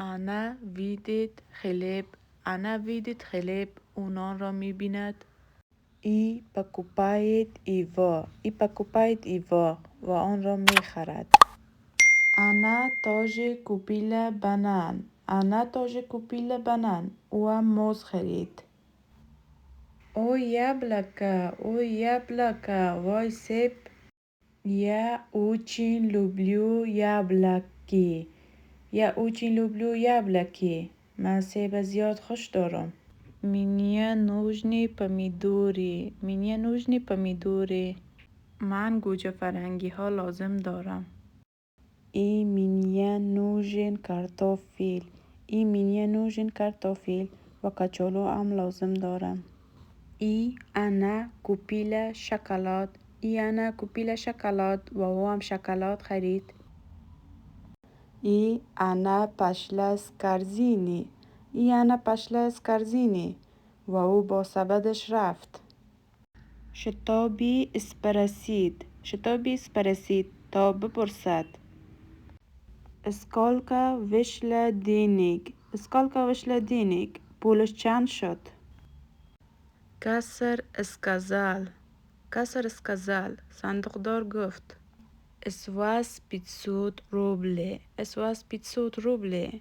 انا ویدید خلیب. انا ویدید خلیب. او نان را میبیند. ای покупает его. ای покупает его. و آن را میخرد. انا тоже купила банан. انا тоже купила банан. او هم موز خرید. او яблоко. او яблоко. وای سیب. Я очень люблю яблоки. Я очень люблю яблоки. من سیب زیاد خوش دارم. Мне нужны помидоры. Мне нужны помидоры. من گوجه فرنگی ها لازم دارم. И мне нужен картофель. И мне нужен картофель. و کچالو هم لازم دارم. И она купила шоколад. И она купила шоколад. و او هم شکلات خرید. И она пошла с корзиной. И она пошла с корзиной. و او با سبدش رفت. شتابی اسپرسید. شتابی اسپرسید. تا بپرسد. اسکالکا وشل دینیگ. اسکالکا وشل دینیگ. پولش چند شد؟ کسر اسکازال. کسر اسکازال. صندوقدار گفت. اسواس 500 روبله. اسواس 500 روبله.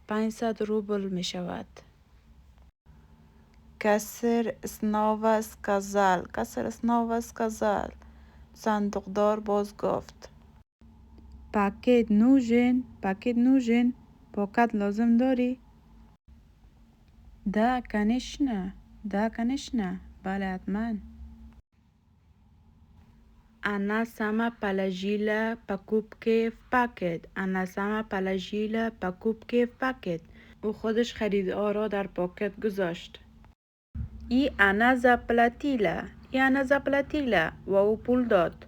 500 روبل می شود. کسر اسناوا اسکازال. کسر اسناوا اسکازال. صندوقدار باز گفت. پاکت نوژن. پاکت نوژن. پاکت لازم داری؟ Да, конечно. Да, конечно. بله حتما. Она сама положила покупки в пакет. Она сама положила покупки в пакет. او خودش خریدها را در پاکت گذاشت. И она заплатила. И она заплатила. و او پول داد.